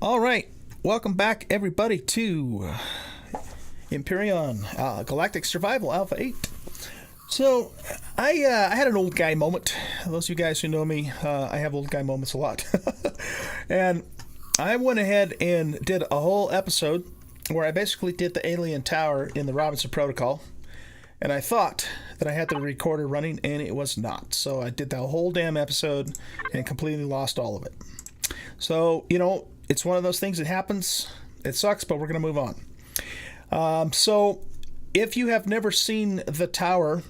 All right, welcome back, everybody, to Empyrion Galactic Survival Alpha 8. So, I had an old guy moment. Those of you guys who know me, I have old guy moments a lot. And I went ahead and did a whole episode where I basically did the alien tower in the Robinson Protocol. And I thought that I had the recorder running, and it was not. So I did the whole damn episode and completely lost all of it. So, it's one of those things that happens. It sucks, but we're going to move on. So, if you have never seen the tower,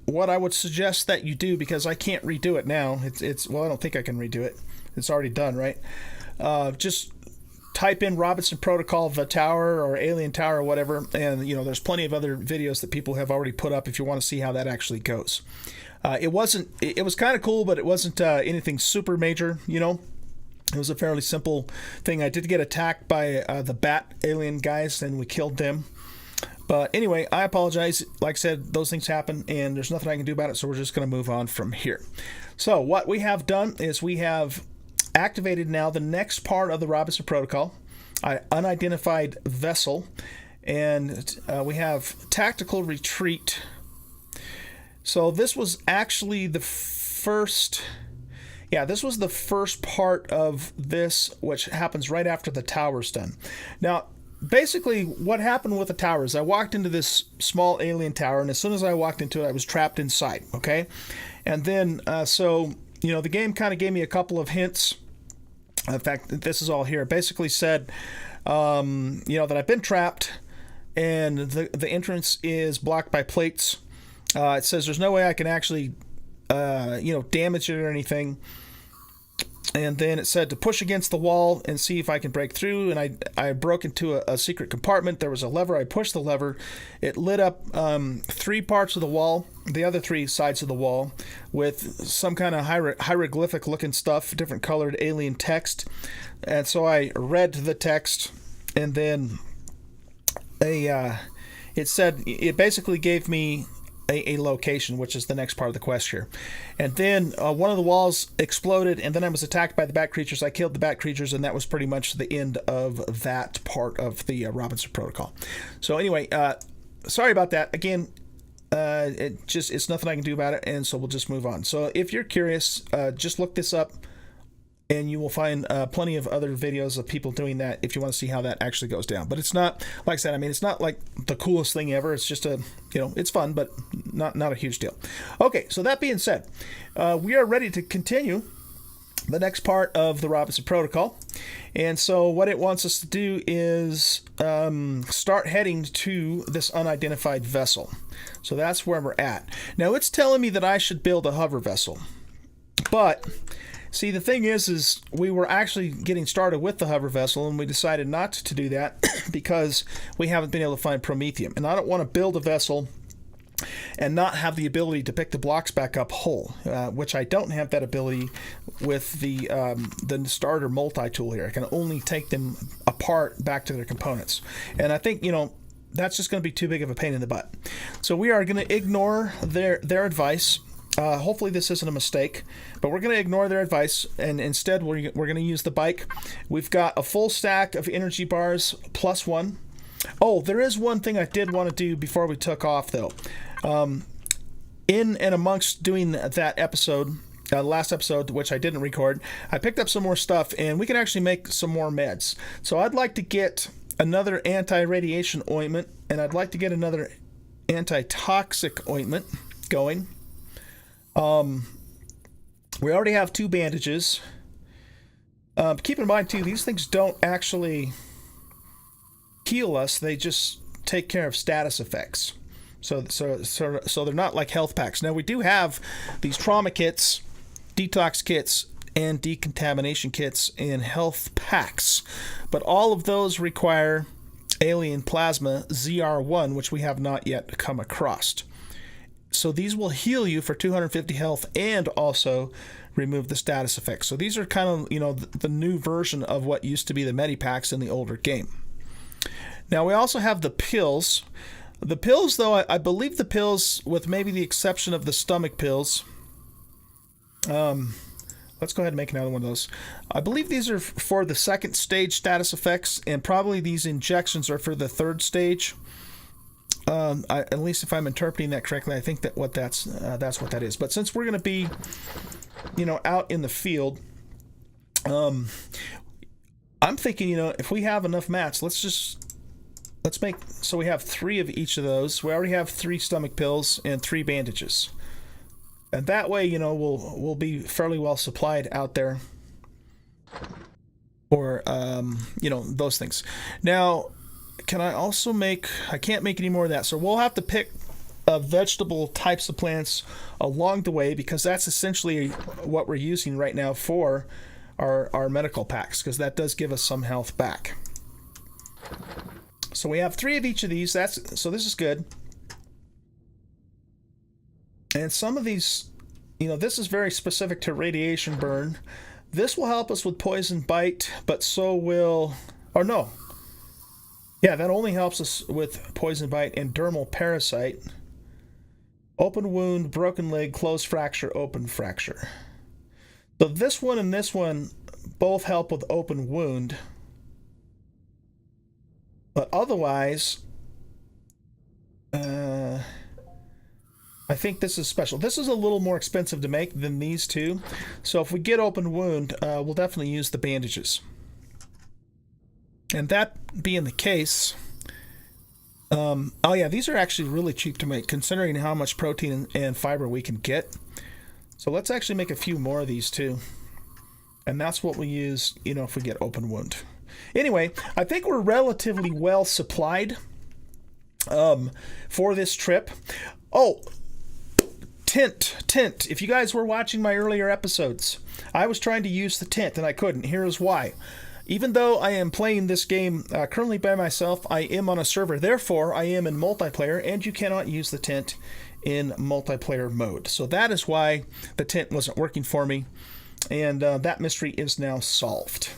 what I would suggest that you do, because I can't redo it now. Well, I don't think I can redo it. It's already done, right? Just type in Robinson Protocol, the tower, or alien tower, or whatever, and there's plenty of other videos that people have already put up if you want to see how that actually goes. It was kind of cool, but it wasn't anything super major, It was a fairly simple thing. I did get attacked by the bat alien guys, and we killed them. But anyway, I apologize. Like I said, those things happen, and there's nothing I can do about it, so we're just going to move on from here. So what we have done is we have activated now the next part of the Robinson Protocol, unidentified vessel, and we have tactical retreat. So this was actually the first... Yeah, this was the first part of this, which happens right after the tower's done. Now, basically, what happened with the tower is I walked into this small alien tower, and as soon as I walked into it, I was trapped inside, okay? And then, the game kind of gave me a couple of hints. In fact, this is all here. It basically said, that I've been trapped, and the entrance is blocked by plates. It says there's no way I can actually... damage it or anything. And then it said to push against the wall and see if I can break through. And I broke into a secret compartment. There was a lever. I pushed the lever. It lit up 3 parts of the wall, the other 3 sides of the wall, with some kind of hieroglyphic looking stuff, different colored alien text. And so I read the text, and then it basically gave me a location, which is the next part of the quest here. And then one of the walls exploded, and then I was attacked by the bat creatures. I killed the bat creatures, and that was pretty much the end of that part of the Robinson Protocol. So anyway, sorry about that. Again, it's nothing I can do about it, and so we'll just move on. So if you're curious, just look this up, and you will find plenty of other videos of people doing that if you want to see how that actually goes down. But it's not, like I said, it's not like the coolest thing ever. It's just it's fun, but not a huge deal. Okay, so that being said, we are ready to continue the next part of the Robinson Protocol. And so what it wants us to do is start heading to this unidentified vessel. So that's where we're at. Now, it's telling me that I should build a hover vessel. But... see, the thing is we were actually getting started with the hover vessel, and we decided not to do that because we haven't been able to find promethium. And I don't want to build a vessel and not have the ability to pick the blocks back up whole, which I don't have that ability with the starter multi-tool here. I can only take them apart back to their components. And I think, that's just going to be too big of a pain in the butt. So we are going to ignore their advice. Hopefully this isn't a mistake, but we're going to ignore their advice, and instead we're going to use the bike. We've got a full stack of energy bars plus 1. Oh, there is one thing I did want to do before we took off, though. In and amongst doing that episode, last episode, which I didn't record, I picked up some more stuff, and we can actually make some more meds. So I'd like to get another anti-radiation ointment, and I'd like to get another anti-toxic ointment going. We already have 2 bandages. Keep in mind, too, these things don't actually heal us. They just take care of status effects. So they're not like health packs. Now, we do have these trauma kits, detox kits, and decontamination kits and health packs. But all of those require alien plasma ZR1, which we have not yet come across. So these will heal you for 250 health and also remove the status effects. So these are kind of, the new version of what used to be the Medipacks in the older game. Now we also have the pills. The pills, though, I believe the pills, with maybe the exception of the stomach pills, Let's go ahead and make another one of those. I believe these are for the second stage status effects, and probably these injections are for the third stage. At least if I'm interpreting that correctly, I think that's what that is. But since we're going to be, out in the field, I'm thinking, if we have enough mats, let's make so we have 3 of each of those. We already have 3 stomach pills and 3 bandages, and that way, we'll be fairly well supplied out there for those things. Now, can I also I can't make any more of that, so we'll have to pick vegetable types of plants along the way, because that's essentially what we're using right now for our medical packs, because that does give us some health back. So we have 3 of each of these. So this is good. And some of these, this is very specific to radiation burn. This will help us with poison bite, but so will, or no. Yeah, that only helps us with poison bite and dermal parasite. Open wound, broken leg, closed fracture, open fracture. So this one and this one both help with open wound. But otherwise, I think this is special. This is a little more expensive to make than these two. So if we get open wound, we'll definitely use the bandages. And that being the case, oh yeah, these are actually really cheap to make, considering how much protein and fiber we can get. So let's actually make a few more of these too. And that's what we use, if we get open wound. Anyway, I think we're relatively well supplied for this trip. Oh, tent. If you guys were watching my earlier episodes, I was trying to use the tent and I couldn't. Here's why. Even though I am playing this game currently by myself, I am on a server. Therefore, I am in multiplayer, and you cannot use the tent in multiplayer mode. So that is why the tent wasn't working for me, and that mystery is now solved.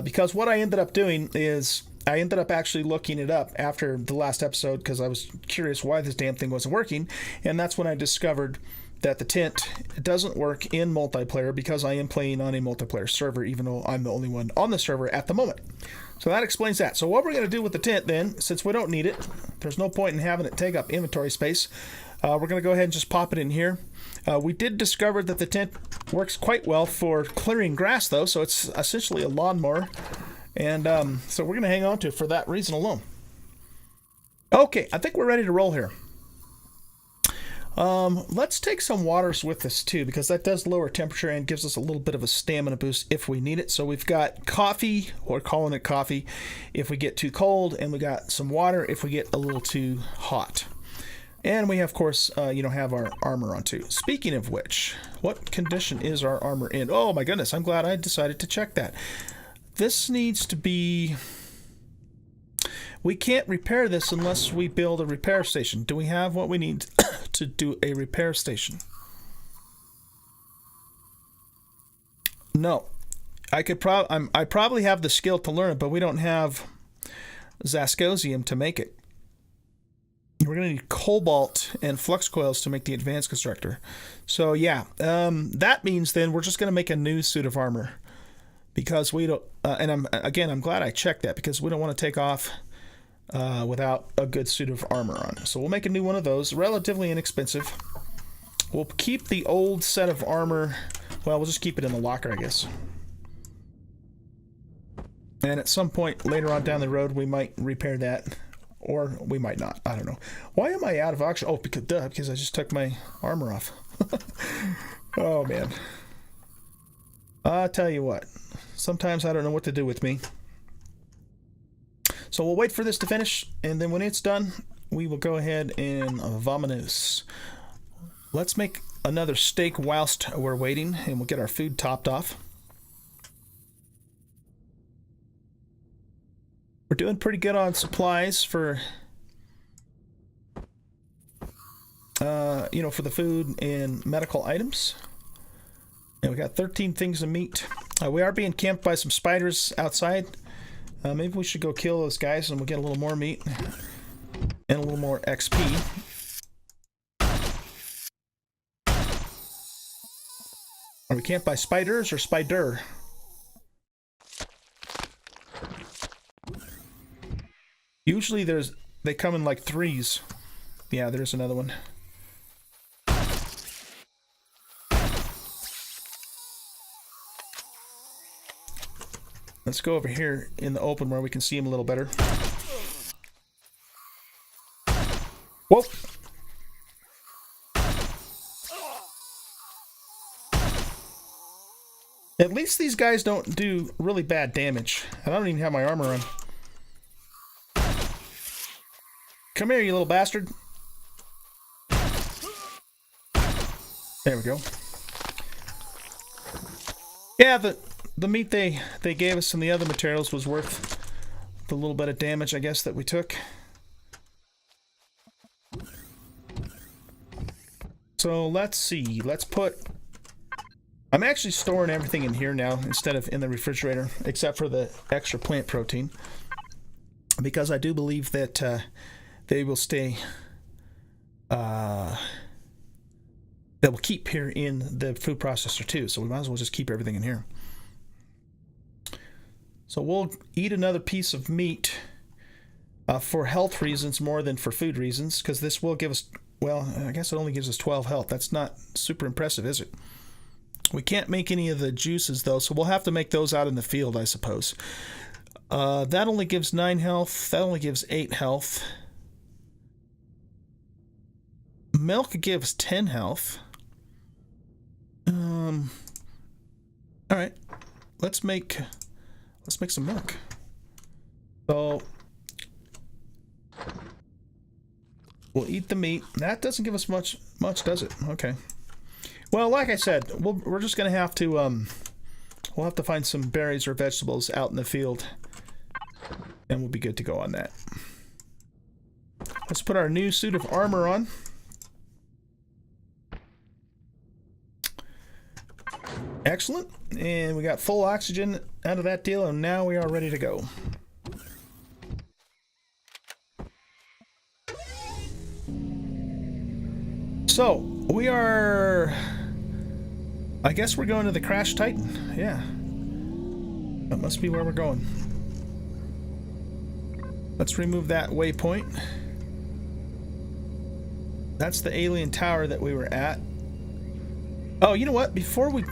Because what I ended up doing is I ended up actually looking it up after the last episode, because I was curious why this damn thing wasn't working, and that's when I discovered that the tent doesn't work in multiplayer, because I am playing on a multiplayer server, even though I'm the only one on the server at the moment. So that explains that. So what we're going to do with the tent then, since we don't need it, there's no point in having it take up inventory space, we're going to go ahead and just pop it in here. We did discover that the tent works quite well for clearing grass, though, so it's essentially a lawnmower, and so we're going to hang on to it for that reason alone. Okay, I think we're ready to roll here. Let's take some waters with us too, because that does lower temperature and gives us a little bit of a stamina boost if we need it. So we've got coffee, or calling it coffee, if we get too cold, and we got some water if we get a little too hot. And we, of course, have our armor on too. Speaking of which, what condition is our armor in? Oh my goodness, I'm glad I decided to check that. This needs to be... We can't repair this unless we build a repair station. Do we have what we need to do a repair station? No. I probably have the skill to learn it, but we don't have Zascosium to make it. We're going to need cobalt and flux coils to make the advanced constructor. So yeah, that means then we're just going to make a new suit of armor, because we don't. And I'm glad I checked that, because we don't want to take off without a good suit of armor on. So we'll make a new one of those, relatively inexpensive. We'll keep the old set of armor. Well, we'll just keep it in the locker, I guess. And at some point later on down the road, we might repair that. Or we might not. I don't know. Why am I out of oxygen? Oh, because I just took my armor off. Oh, man. I'll tell you what. Sometimes I don't know what to do with me. So we'll wait for this to finish, and then when it's done, we will go ahead and vamonos. Let's make another steak whilst we're waiting, and we'll get our food topped off. We're doing pretty good on supplies for, for the food and medical items. And we got 13 things of meat. We are being camped by some spiders outside. Maybe we should go kill those guys and we'll get a little more meat and a little more XP. Or we can't buy spiders or spider. Usually they come in like threes. Yeah, there's another one. Let's go over here in the open where we can see him a little better. Whoa! At least these guys don't do really bad damage. I don't even have my armor on. Come here, you little bastard. There we go. Yeah, the meat they gave us and the other materials was worth the little bit of damage, I guess, that we took. So let's see. Let's put... I'm actually storing everything in here now instead of in the refrigerator, except for the extra plant protein, because I do believe that they will stay... that will keep here in the food processor too, so we might as well just keep everything in here. So we'll eat another piece of meat for health reasons more than for food reasons, because this will give us, well, I guess it only gives us 12 health. That's not super impressive, is it? We can't make any of the juices though, so we'll have to make those out in the field, I suppose. That only gives 9 health. That only gives 8 health. Milk gives 10 health. All right, let's make some milk. So we'll eat the meat. That doesn't give us much, does it? Okay. Well, like I said, we're just gonna have to we'll have to find some berries or vegetables out in the field, and we'll be good to go on that. Let's put our new suit of armor on. Excellent. And we got full oxygen out of that deal, and now we are ready to go. So, we are... I guess we're going to the Crash Titan. Yeah. That must be where we're going. Let's remove that waypoint. That's the alien tower that we were at. Oh, you know what? Before we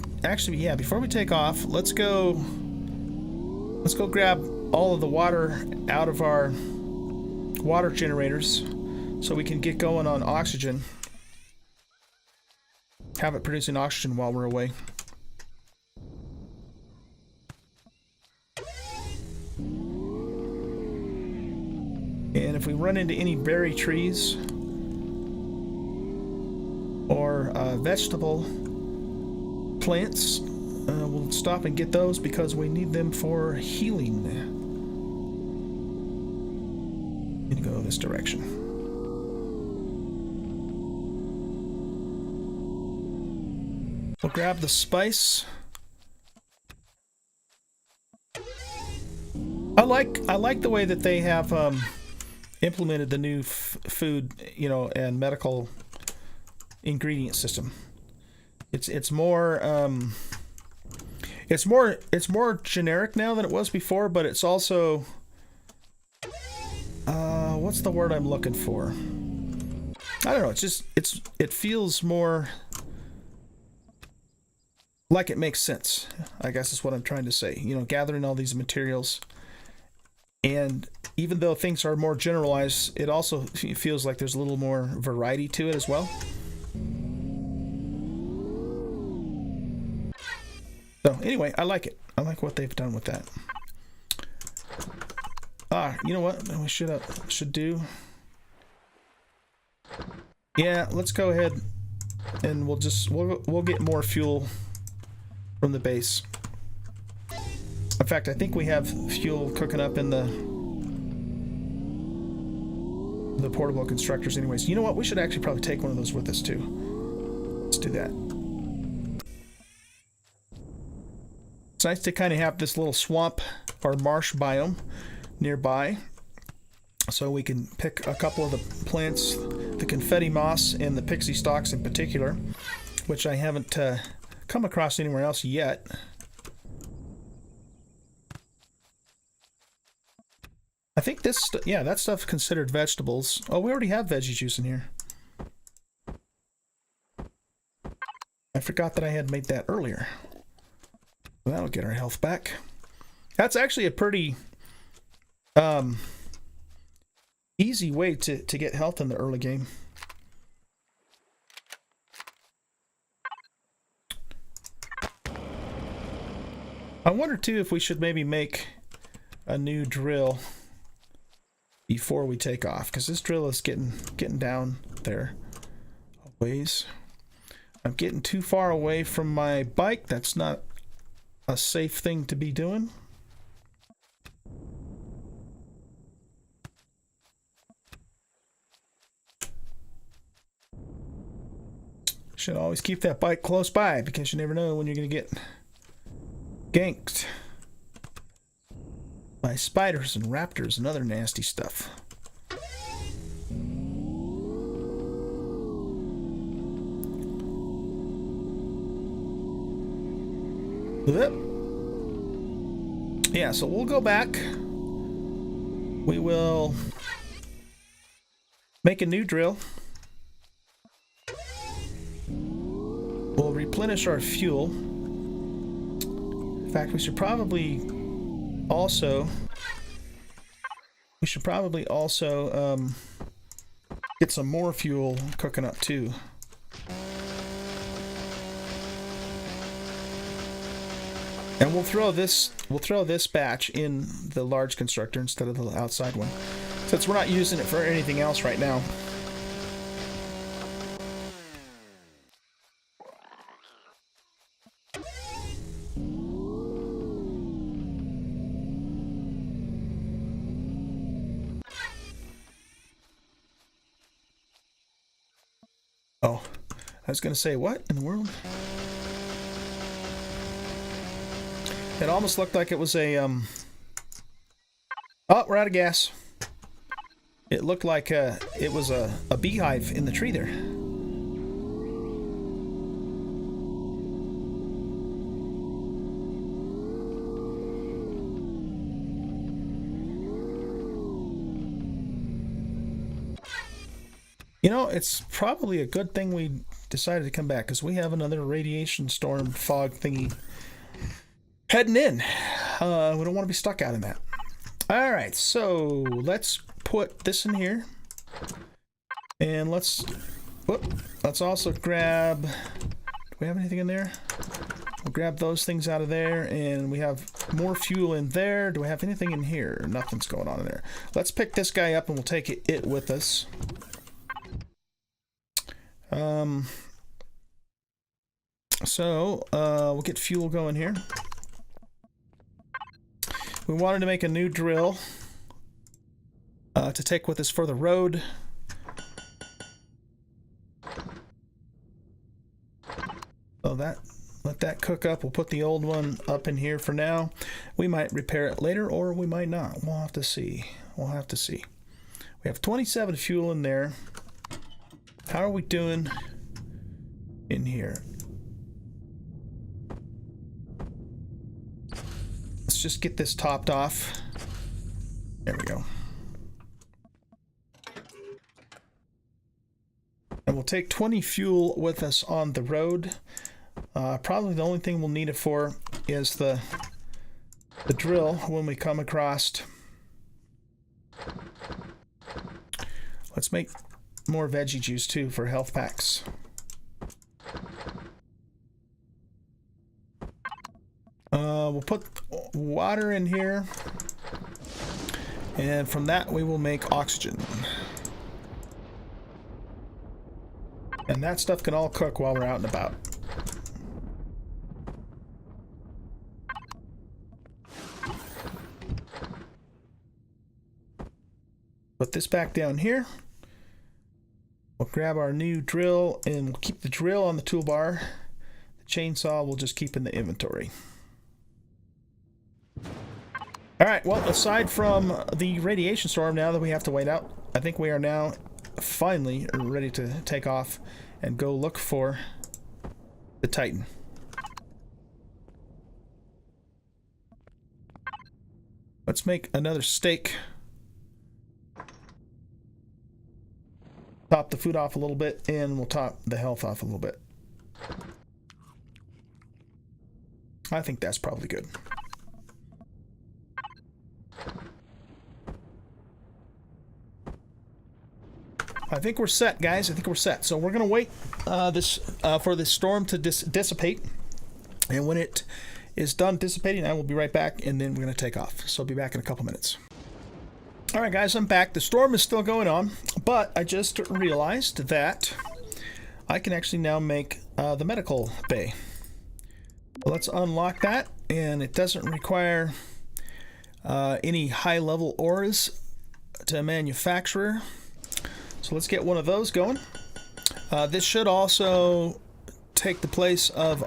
take off, let's go grab all of the water out of our water generators so we can get going on oxygen. Have it producing oxygen while we're away. And if we run into any berry trees or vegetable plants, we'll stop and get those because we need them for healing. Need to go this direction. We'll grab the spice. I like the way that they have implemented the new food, and medical ingredient system. It's more generic now than it was before, but it's also what's the word I'm looking for? I don't know. It feels more like it makes sense, I guess is what I'm trying to say. Gathering all these materials, and even though things are more generalized, it also feels like there's a little more variety to it as well. So anyway, I like it. I like what they've done with that. You know what we should do? Yeah, let's go ahead and we'll get more fuel from the base. In fact, I think we have fuel cooking up in the portable constructors anyways. You know what? We should actually probably take one of those with us too. Let's do that. It's nice to kind of have this little swamp or marsh biome nearby, so we can pick a couple of the plants, the confetti moss and the pixie stalks in particular, which I haven't come across anywhere else yet. I think this, yeah, that stuff considered vegetables. Oh, we already have veggie juice in here. I forgot that I had made that earlier. Well, that'll get our health back. That's actually a pretty easy way to get health in the early game. I wonder too if we should maybe make a new drill before we take off, because this drill is getting down there a ways. I'm getting too far away from my bike. That's not a safe thing to be doing. Should always keep that bike close by, because you never know when you're going to get ganked by spiders and raptors and other nasty stuff. Yeah, so we'll go back. We will make a new drill. We'll replenish our fuel. In fact, we should probably also get some more fuel cooking up too. And we'll throw this batch in the large constructor instead of the outside one, since we're not using it for anything else right now. Oh, I was gonna say, what in the world? It almost looked like it was a, oh, we're out of gas. It looked like it was a beehive in the tree there. You know, it's probably a good thing we decided to come back, because we have another radiation storm fog thingy heading in. We don't want to be stuck out in that. All right, so let's put this in here, and let's also grab. Do we have anything in there? We'll grab those things out of there, and we have more fuel in there. Do we have anything in here? Nothing's going on in there. Let's pick this guy up, and we'll take it with us. So we'll get fuel going here. We wanted to make a new drill to take with us for the road. So let that cook up. We'll put the old one up in here for now. We might repair it later, or we might not. We'll have to see. We'll have to see. We have 27 fuel in there. How are we doing in here? Let's just get this topped off. There we go. And we'll take 20 fuel with us on the road. Probably the only thing we'll need it for is the drill when we come across. Let's make more veggie juice too for health packs. We'll put water in here, and from that we will make oxygen. And that stuff can all cook while we're out and about. Put this back down here. We'll grab our new drill, and we'll keep the drill on the toolbar. The chainsaw we'll just keep in the inventory. Alright, well, aside from the radiation storm now that we have to wait out, I think we are now finally ready to take off and go look for the Titan. Let's make another steak. Top the food off a little bit, and we'll top the health off a little bit. I think that's probably good. I think we're set, guys. I think we're set. So we're going to wait for this storm to dissipate. And when it is done dissipating, I will be right back, and then we're going to take off. So I'll be back in a couple minutes. All right, guys, I'm back. The storm is still going on, but I just realized that I can actually now make the medical bay. Let's unlock that, and it doesn't require any high-level ores to manufacture. So let's get one of those going. This should also take the place of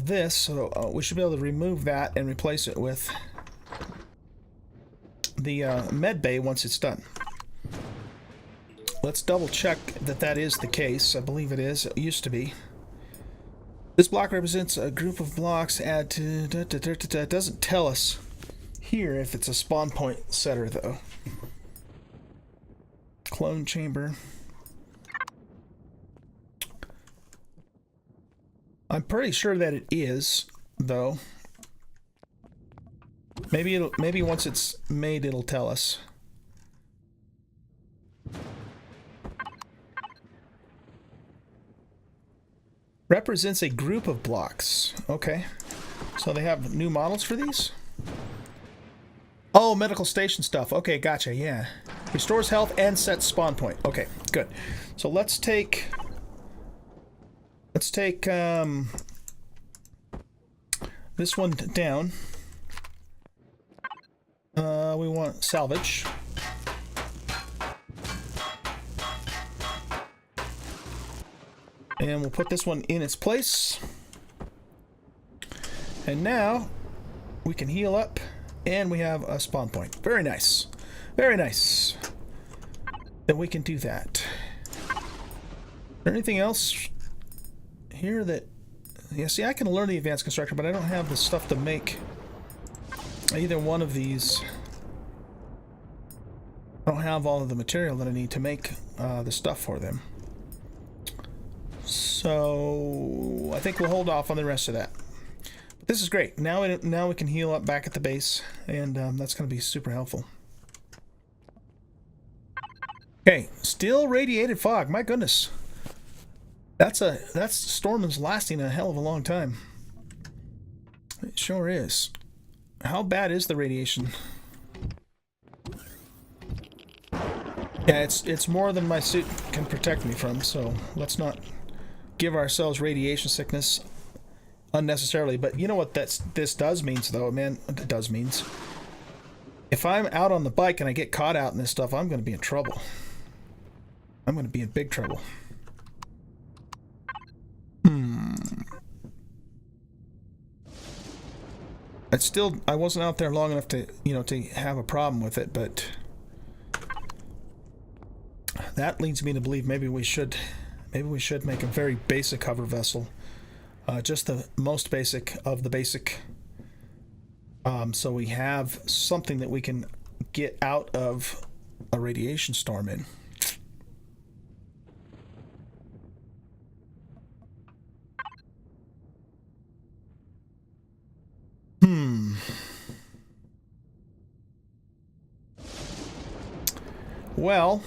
this, so we should be able to remove that and replace it with the med bay once it's done. Let's double check that that is the case. I believe it is. It used to be. This block represents a group of blocks. Add to... It doesn't tell us here if it's a spawn point setter, though. Clone chamber. I'm pretty sure that it is, though. Maybe once it's made, it'll tell us. Represents a group of blocks. Okay. So they have new models for these? Oh, medical station stuff. Okay, gotcha, yeah. Restores health and sets spawn point. Okay, good. So let's take this one down. We want salvage. And we'll put this one in its place. And now we can heal up, and we have a spawn point. Very nice. Very nice. Then we can do that. Is there anything else here that... Yeah, see, I can learn the advanced construction, but I don't have the stuff to make either one of these. I don't have all of the material that I need to make the stuff for them. So I think we'll hold off on the rest of that. But this is great. Now we can heal up back at the base, and that's going to be super helpful. Okay, still radiated fog. My goodness, that storm is lasting a hell of a long time. It sure is. How bad is the radiation? Yeah, it's more than my suit can protect me from, so let's not give ourselves radiation sickness unnecessarily. But you know what this does means, though, man? It does means if I'm out on the bike and I get caught out in this stuff, I'm going to be in trouble. I'm going to be in big trouble. I wasn't out there long enough to, to have a problem with it, but that leads me to believe maybe we should make a very basic hover vessel, just the most basic of the basic, so we have something that we can get out of a radiation storm in. Well,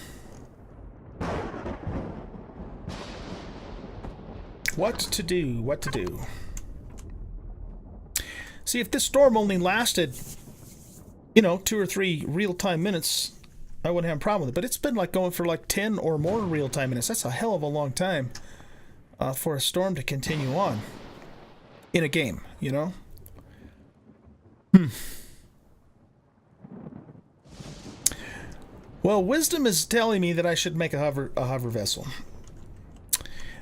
what to do? See, if this storm only lasted, 2 or 3 real-time minutes, I wouldn't have a problem with it. But it's been like going for like 10 or more real-time minutes. That's a hell of a long time for a storm to continue on in a game, Well, wisdom is telling me that I should make a hover vessel.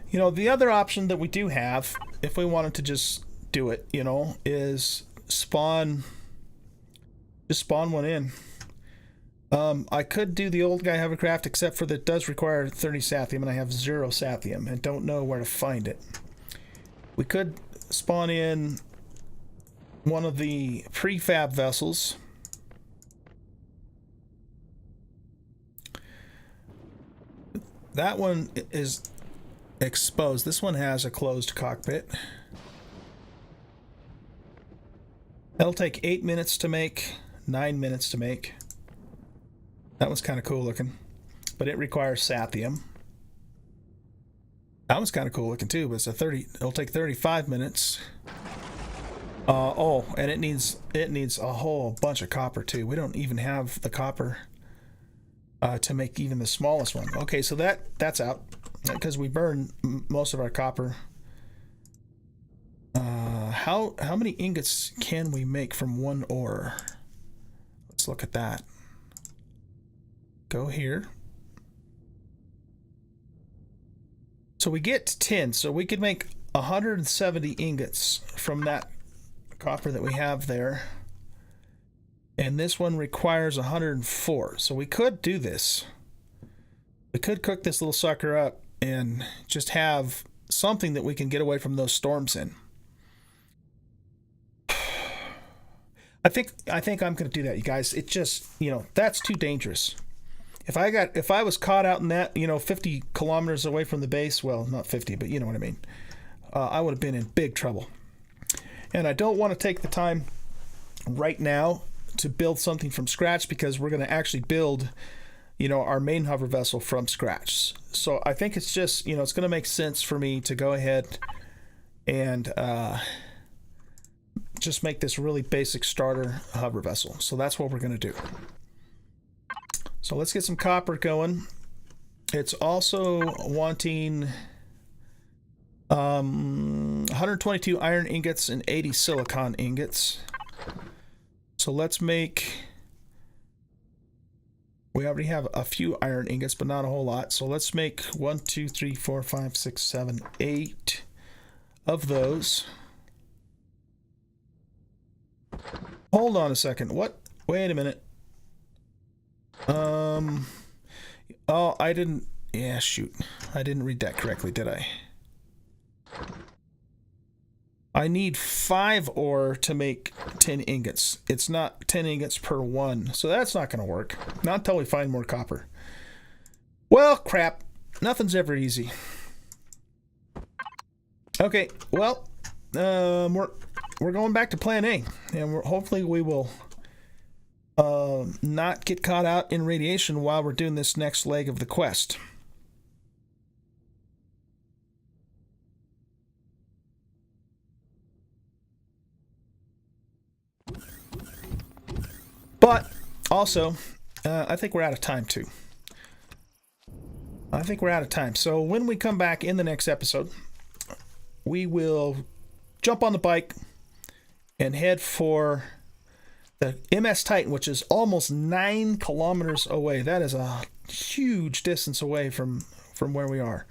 The other option that we do have, if we wanted to just do it, is spawn one in. I could do the Oldguy hovercraft, except for that it does require 30 sathium, and I have 0 sathium, and don't know where to find it. We could spawn in one of the prefab vessels. That one is exposed. This one has a closed cockpit. That'll take 8 minutes to make, 9 minutes to make. That one's kind of cool looking, but it requires saphium. That one's kind of cool looking too, but it's it'll take 35 minutes. Oh, and it needs a whole bunch of copper too. We don't even have the copper to make even the smallest one. Okay, so that's out because we burn most of our copper. How many ingots can we make from one ore? Let's look at that. Go here. So we get to 10, so we could make 170 ingots from that copper that we have there. And this one requires 104. So we could do this. We could cook this little sucker up and just have something that we can get away from those storms in. I think I'm going to do that, you guys. It just, that's too dangerous. If I was caught out in that, 50 kilometers away from the base, well, not 50, but you know what I mean. I would have been in big trouble. And I don't want to take the time right now to build something from scratch because we're going to actually build, our main hover vessel from scratch. So I think it's just, it's going to make sense for me to go ahead and just make this really basic starter hover vessel. So that's what we're going to do. So let's get some copper going. It's also wanting 122 iron ingots and 80 silicon ingots. So let's make... We already have a few iron ingots, but not a whole lot. So let's make 1, 2, 3, 4, 5, 6, 7, 8 of those. Hold on a second. What? Wait a minute. Oh, I didn't... Yeah, shoot. I didn't read that correctly, did I? I need 5 ore to make 10 ingots. It's not 10 ingots per one, so that's not going to work. Not until we find more copper. Well, crap. Nothing's ever easy. Okay, well, we're going back to Plan A, and hopefully we will not get caught out in radiation while we're doing this next leg of the quest. But also, I think we're out of time too. I think we're out of time. So when we come back in the next episode, we will jump on the bike and head for the MS Titan, which is almost 9 kilometers away. That is a huge distance away from where we are.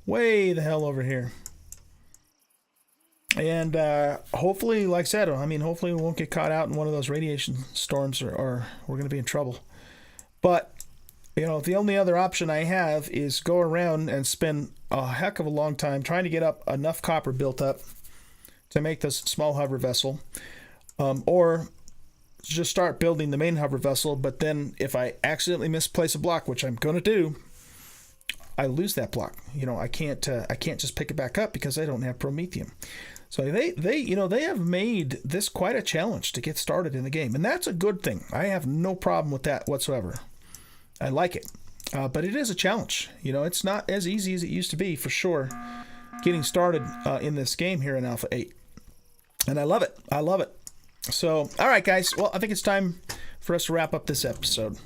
Way the hell over here. And hopefully, like I said, hopefully we won't get caught out in one of those radiation storms or we're going to be in trouble. But, the only other option I have is go around and spend a heck of a long time trying to get up enough copper built up to make this small hover vessel. Or just start building the main hover vessel, but then if I accidentally misplace a block, which I'm going to do, I lose that block. I can't just pick it back up because I don't have promethium. So they have made this quite a challenge to get started in the game, and that's a good thing. I have no problem with that whatsoever. I like it, but it is a challenge. It's not as easy as it used to be for sure. Getting started in this game here in Alpha 8, and I love it. I love it. So, all right, guys. Well, I think it's time for us to wrap up this episode.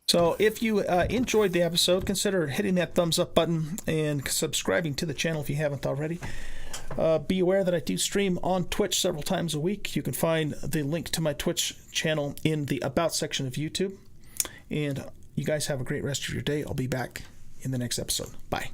So if you enjoyed the episode, consider hitting that thumbs up button and subscribing to the channel if you haven't already. Be aware that I do stream on Twitch several times a week. You can find the link to my Twitch channel in the About section of YouTube. And you guys have a great rest of your day. I'll be back in the next episode. Bye.